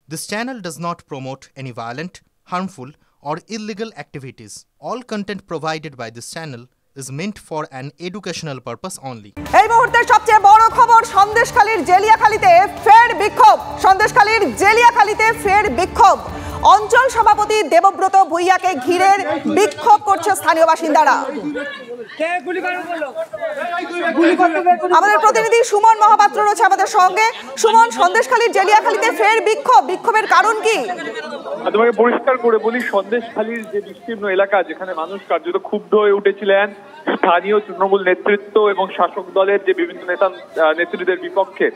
This channel does not promote any violent, harmful, or illegal activities. All content provided by this channel is meant for an educational purpose only. এই মুহূর্তে সবচেয়ে বড় খবর, সন্দেশখালীর জেলিয়াখালীতে ফের বিক্ষোভ। সন্দেশখালীর জেলিয়াখালীতে ফের বিক্ষোভ। অঞ্চল সভাপতি দেবব্রত ভূঁইয়াকে ঘিরে বিক্ষোভ করছে স্থানীয় বাসিন্দারা। আমাদের প্রতিনিধি সুমন মহাপাত্র রয়েছে আমাদের সঙ্গে। সুমন, সন্দেশখালীর জেলিয়াখালীতে ফের বিক্ষোভ, বিক্ষোভের কারণ কি? তোমাকে পরিষ্কার করে বলি, সন্দেশখালীর যে বিস্তীর্ণ এলাকা যেখানে মানুষ কার্যত ক্ষুব্ধ হয়ে উঠেছিলেন স্থানীয় তৃণমূল নেতৃত্ব এবং শাসক দলের যে বিভিন্ন নেতৃত্বের বিপক্ষে,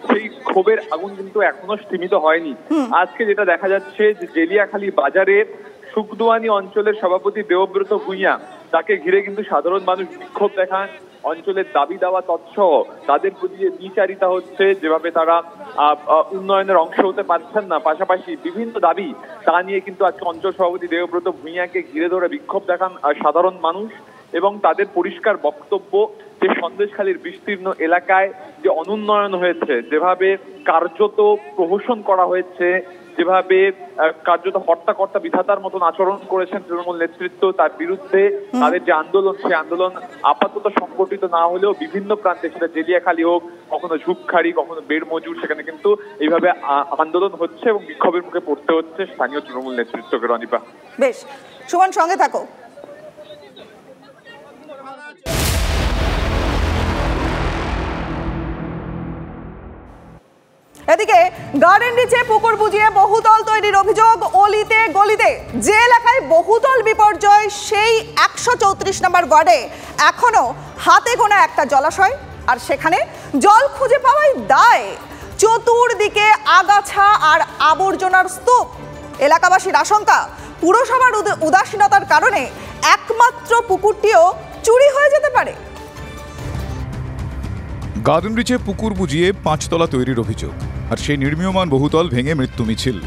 সেই ক্ষোভের আগুন কিন্তু এখনো স্থিমিত হয়নি। আজকে যেটা দেখা যাচ্ছে যে জেলিয়াখালী বাজারের সুখদুয়ানি অঞ্চলের সভাপতি দেবব্রত ভূঁইয়া, তাকে ঘিরে কিন্তু সাধারণ মানুষ বিক্ষোভ দেখান। অঞ্চলের দাবি দাওয়া তৎসহ তাদের প্রতি যে দ্বিচারিতা হচ্ছে, যেভাবে তারা উন্নয়নের অংশ হতে পারছেন না, পাশাপাশি বিভিন্ন দাবি তা নিয়ে কিন্তু আজকে অঞ্চল সভাপতি দেবব্রত ভূঁইয়াকে ঘিরে ধরে বিক্ষোভ দেখান সাধারণ মানুষ। এবং তাদের পরিষ্কার বক্তব্য যে সন্দেশখালীর বিস্তীর্ণ এলাকায় যে অনুন্নয়ন হয়েছে, যেভাবে কার্যত প্রহসন করা হয়েছে, যেভাবে কার্যত হর্তাকর্তা বিধাতার মতন আচরণ করেছেন তৃণমূল নেতৃত্ব, তার বিরুদ্ধে তাদের যে আন্দোলন, সেই আন্দোলন আপাতত সংগঠিত না হলেও বিভিন্ন প্রান্তে, সেটা জেলিয়াখালী হোক, কখনো ঝুপখাড়ি, কখনো বেড় মজুর, সেখানে কিন্তু এইভাবে আন্দোলন হচ্ছে এবং বিক্ষোভের মুখে পড়তে হচ্ছে স্থানীয় তৃণমূল নেতৃত্বকে। রনিপা, বেশ, সুমন সঙ্গে থাকো। এদিকে গার্ডেন রিচে পুকুর বুঝিয়ে বহুতল তৈরির অভিযোগ। অলিতে গলিতে যে এলাকায় বহুতল বিপর্যয়, সেই 134 নম্বর ওয়ার্ডে এখনো হাতে গোনা একটা জলাশয়, আর সেখানে জল খুঁজে পাওয়াই দায়। চতুর্দিকে আগাছা আর আবর্জনার স্তূপ। এলাকাবাসীর আশঙ্কা, পুরসভার উদাসীনতার কারণে একমাত্র পুকুরটিও চুরি হয়ে যেতে পারে। গার্ডেন রিচে পুকুর বুঝিয়ে 5 তলা তৈরির অভিযোগ, আর সেই নির্মীয়মান বহুতল ভেঙে মৃত্যু মিছিল।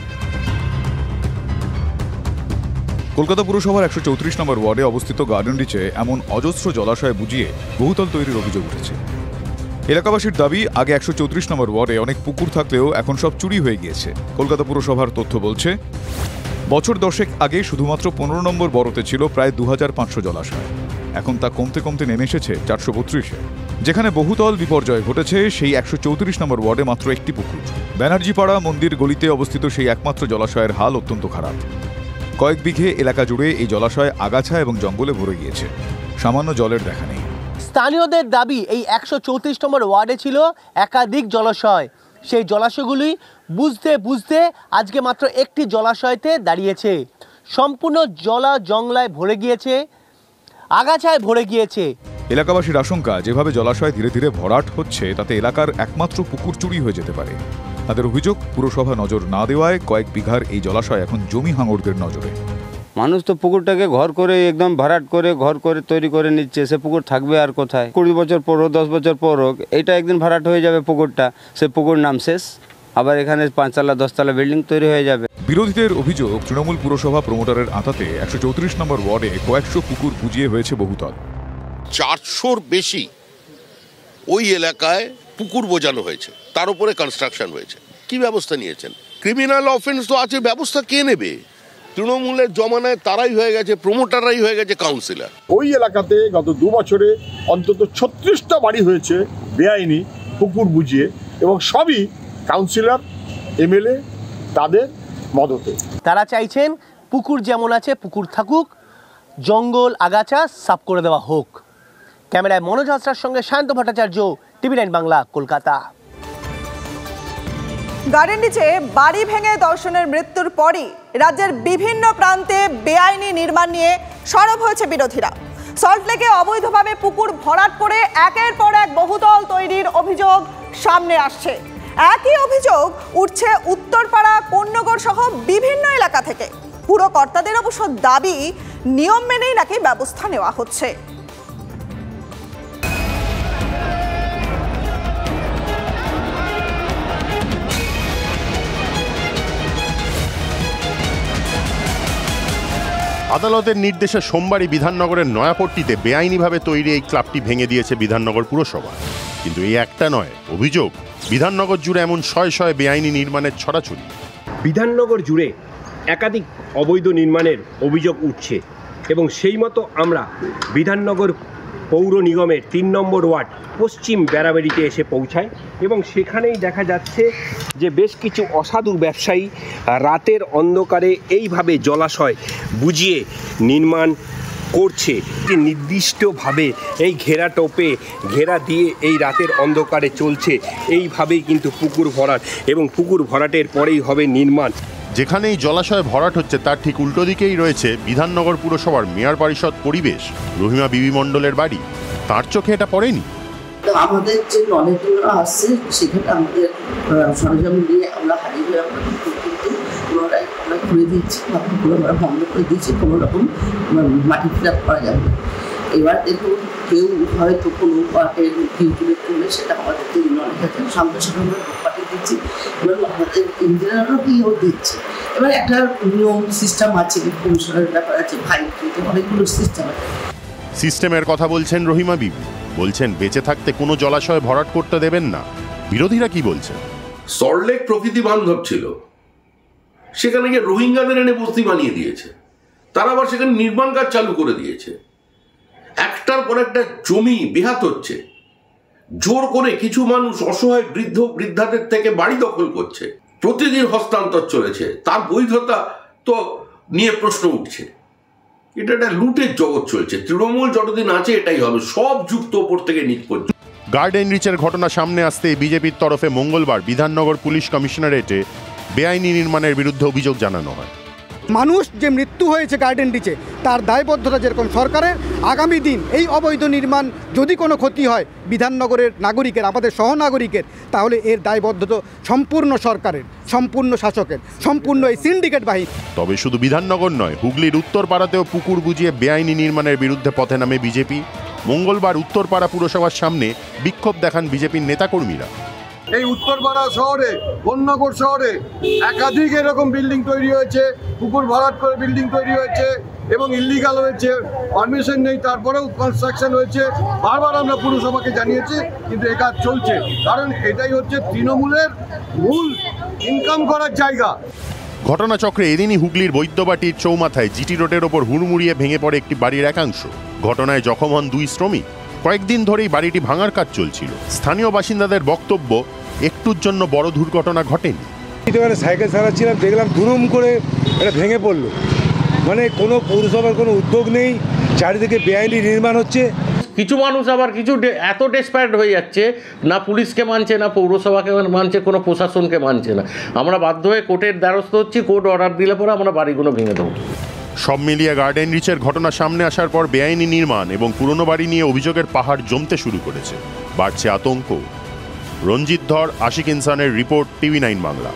কলকাতা পুরসভার 134 নম্বর ওয়ার্ডে অবস্থিত গার্ডেন রিচে এমন অজস্র জলাশয় বুঝিয়ে বহুতল তৈরির অভিযোগ উঠেছে। এলাকাবাসীর দাবি, আগে 134 নম্বর ওয়ার্ডে অনেক পুকুর থাকলেও এখন সব চুরি হয়ে গিয়েছে। কলকাতা পুরসভার তথ্য বলছে, বছর 10 আগে শুধুমাত্র 15 নম্বর বড়তে ছিল প্রায় 2500 জলাশয়। এখন তা কমতে কমতে নেমে এসেছে 432-এ। যেখানে বহুতল বিপর্যয় ঘটেছে, সেই 134 নম্বর ওয়ার্ডে মাত্র একটি পুকুর। ব্যানার্জিপাড়া মন্দির গলিতে অবস্থিত সেই একমাত্র জলাশয়ের হাল অত্যন্ত খারাপ। কয়েক বিঘে এলাকা জুড়ে এই জলাশয় আগাছা এবং জঙ্গলে ভরে গিয়েছে, সামান্য জলের দেখা নেই। স্থানীয়দের দাবি, এই 134 নম্বর ওয়ার্ডে ছিল একাধিক জলাশয়। সেই জলাশয়গুলি বুঝতে বুঝতে আজকে মাত্র একটি জলাশয়তে দাঁড়িয়েছে। সম্পূর্ণ জলা জংলায় ভরে গিয়েছে, আগাছায় ভরে গিয়েছে। এলাকাবাসীর আশঙ্কা, যেভাবে জলাশয় ধীরে ধীরে ভরাট হচ্ছে, তাতে এলাকার একমাত্র পুকুর চুরি হয়ে যেতে পারে। তাদের অভিযোগ, পুরসভা নজর না দেওয়ায় কয়েক বিঘার এই জলাশয় এখন জমি হাঙড়দের নজরে। মানুষ তো পুকুরটাকে ঘর করে একদম ভরাট করে ঘর করে তৈরি করে নিচ্ছে, সে পুকুর থাকবে আর কোথায়? 20 বছর পর হোক, 10 বছর পর হোক, এইটা একদিন ভরাট হয়ে যাবে পুকুরটা, সে পুকুর নাম শেষ। আবার এখানে 5 তলা 10 তলা বিল্ডিং তৈরি হয়ে যাবে। বিরোধীদের অভিযোগ, তৃণমূল পুরসভা প্রমোটারের আঁতাতে 134 নম্বর ওয়ার্ডে কয়েকশো পুকুর বুঝিয়ে হয়েছে বহুতল। 400-র বেশি ওই এলাকায় পুকুর বোঝানো হয়েছে, তার উপরে কনস্ট্রাকশন হয়েছে। কি ব্যবস্থা নিয়েছেন? ক্রিমিনাল অফেন্স তো আছে, ব্যবস্থা কে নেবে? তৃণমূলের জমানায় তারাই হয়ে গেছে, প্রমোটাররাই হয়ে গেছে কাউন্সিলর। ওই এলাকাতে গত 2 বছরে অন্তত 36টা বাড়ি হয়েছে বেআইনি পুকুর বুঝিয়ে, এবং সবই কাউন্সিলর, এমএলএ তাদের মদতে। তারা চাইছেন পুকুর যেমন আছে পুকুর থাকুক, জঙ্গল আগাছা সাফ করে দেওয়া হোক। ক্যামেরায় মনোজ হাসরার সঙ্গে সায়ন্ত ভট্টাচার্য, TV9 বাংলা, কলকাতা। গার্ডেন রিচে বাড়ি ভেঙে দর্শনের মৃত্যুর পরই রাজ্যের বিভিন্ন প্রান্তে বেআইনি নির্মাণ নিয়ে সরব হয়েছে বিরোধীরা। সল্টলেকে অবৈধভাবে পুকুর ভরাট করে একের পর এক বহুতল তৈরির অভিযোগ সামনে আসছে। একই অভিযোগ উঠছে উত্তরপাড়া, কোন্নগর সহ বিভিন্ন এলাকা থেকে। পুরো কর্তাদের অবশ্য দাবি, নিয়ম মেনেই নাকি ব্যবস্থা নেওয়া হচ্ছে। আদালতের নির্দেশে সোমবারই বিধাননগরের নয়াপট্টিতে বেআইনিভাবে তৈরি এই ক্লাবটি ভেঙে দিয়েছে বিধাননগর পুরসভা। কিন্তু এই একটা নয়, অভিযোগ বিধাননগর জুড়ে এমন শয়ে শয়ে বেআইনি নির্মাণের ছড়াছড়ি। বিধাননগর জুড়ে একাধিক অবৈধ নির্মাণের অভিযোগ উঠছে এবং সেই মতো আমরা বিধাননগর পৌর নিগমের ৩ নম্বর ওয়ার্ড পশ্চিম বেড়াবেড়িতে এসে পৌঁছায় এবং সেখানেই দেখা যাচ্ছে যে বেশ কিছু অসাধু ব্যবসায়ী রাতের অন্ধকারে এইভাবে জলাশয় বুঝিয়ে নির্মাণ করছে, যে নির্দিষ্টভাবে এই ঘেরা দিয়ে এই রাতের অন্ধকারে চলছে। এইভাবেই কিন্তু পুকুর ভরাট এবং পুকুর ভরাটের পরেই হবে নির্মাণ। যেখানেই জলাশয় ভরাট হচ্ছে তার ঠিক উল্টো দিকেই রয়েছে বিধাননগর পুরসভার মেয়র পরিষদ পরিবেশ রহিমা বিবি মণ্ডলের বাড়ি। তার চোখে এটা পড়েনি। আমাদের যে নলেজগুলো আসছে সেখানে আমাদের সরঞ্জাম দিয়ে আমরা হারিয়ে পুনরায় আমরা খুলে দিচ্ছি, বাকিগুলো আমরা বন্ধ করে দিচ্ছি, কোনো রকম মাটি ফিল আপ করা যাবে। এবার দেখুন কেউ হয়তো কোনো পাটের কিউটিউবে তুলে সেটা আমাদের তৈরি নলেজ আছে, সামনে সামনে আমরা পাঠিয়ে দিচ্ছি, এবার আমাদের ইঞ্জিনিয়ারও কিও দিচ্ছে। এবার একটা নিয়ম সিস্টেম আছে, কমিশনের ব্যাপার আছে, ফাইল তুলতে অনেকগুলো সিস্টেম আছে। সিস্টেমের কথা বলছেন রহিমা বিবি, বলছেন বেঁচে থাকতে কোনো জলাশয় ভরাট করতে দেবেন না। বিরোধীরা কি বলছেন? সল্টলেক প্রকৃতি বান্ধব ছিল, সেখানে গিয়ে রোহিঙ্গাদের এনে বস্তি বানিয়ে দিয়েছে, তারা আবার সেখানে নির্মাণ কাজ চালু করে দিয়েছে। একটার পর একটা জমি বেহাত হচ্ছে, জোর করে কিছু মানুষ অসহায় বৃদ্ধাদের থেকে বাড়ি দখল করছে, প্রতিদিন হস্তান্তর চলেছে, তার বৈধতা তো নিয়ে প্রশ্ন উঠছে। এটা একটা লুটের জগৎ চলছে। তৃণমূল যতদিন আছে এটাই হবে, সব যুক্ত ওপর থেকে নিচ পর্যন্ত। গার্ডেন রিচের ঘটনা সামনে আসতে বিজেপির তরফে মঙ্গলবার বিধাননগর পুলিশ কমিশনারেটে বেআইনি নির্মাণের বিরুদ্ধে অভিযোগ জানানো হয়। মানুষ যে মৃত্যু হয়েছে গার্ডেন রিচে তার দায়বদ্ধতা যেরকম সরকারের, আগামী দিন এই অবৈধ নির্মাণ যদি কোনো ক্ষতি হয় বিধাননগরের নাগরিকের, আমাদের সহনাগরিকের, তাহলে এর দায়বদ্ধতা সম্পূর্ণ সরকারের, সম্পূর্ণ শাসকের, সম্পূর্ণ এই সিন্ডিকেট বাহিনী। তবে শুধু বিধাননগর নয়, হুগলির উত্তরপাড়াতেও পুকুর বুঝিয়ে বেআইনি নির্মাণের বিরুদ্ধে পথে নামে বিজেপি। মঙ্গলবার উত্তরপাড়া পুরসভার সামনে বিক্ষোভ দেখান বিজেপির নেতাকর্মীরা। এই উত্তরপাড়া শহরে, বননগর শহরে একাধিক এরকম বিল্ডিং তৈরি হয়েছে, পুকুর ভরাট করে বিল্ডিং তৈরি হয়েছে এবং ইল্লিগাল হয়েছে, পারমিশন নেই, তারপরেও কনস্ট্রাকশন হয়েছে। বারবার আমরা পুরসভাকে জানিয়েছি, কিন্তু এ কাজ চলছে, কারণ এটাই হচ্ছে তৃণমূলের মূল ইনকাম করার জায়গা। ঘটনাচক্রে এদিনই হুগলির বৈদ্যবাটির চৌমাথায় জিটি রোডের ওপর হুড়মুড়িয়ে ভেঙে পড়ে একটি বাড়ির একাংশ। ঘটনায় জখম হন 2 শ্রমিক। কয়েকদিন ধরেই বাড়িটি ভাঙার কাজ চলছিল। স্থানীয় বাসিন্দাদের বক্তব্য, একটুর জন্য বড় দুর্ঘটনা ঘটেনি। সাইকেল চালাচ্ছিলাম, দেখলাম দুরুম করে এটা ভেঙে পড়লো। মানে কোনো পৌরসভার কোনো উদ্যোগ নেই, চারিদিকে বেআইনি নির্মাণ হচ্ছে। কিছু মানুষ আবার কিছু এত ডেসপায়ার্ড হয়ে যাচ্ছে, না পুলিশকে মানছে, না পৌরসভাকে মানছে, কোনো প্রশাসনকে মানছে না। আমরা বাধ্য হয়ে কোর্টের দ্বারস্থ হচ্ছি, কোর্ট অর্ডার দিলে পরে আমরা বাড়িগুলো ভেঙে দেবো। সব মিলিয়ে গার্ডেন রিচের ঘটনা সামনে আসার পর বেআইনি নির্মাণ এবং পুরনো বাড়ি নিয়ে অভিযোগের পাহাড় জমতে শুরু করেছে। বাড়ছে আতঙ্ক। রঞ্জিত ধর, আশিক ইনসানের রিপোর্ট, TV9 বাংলা।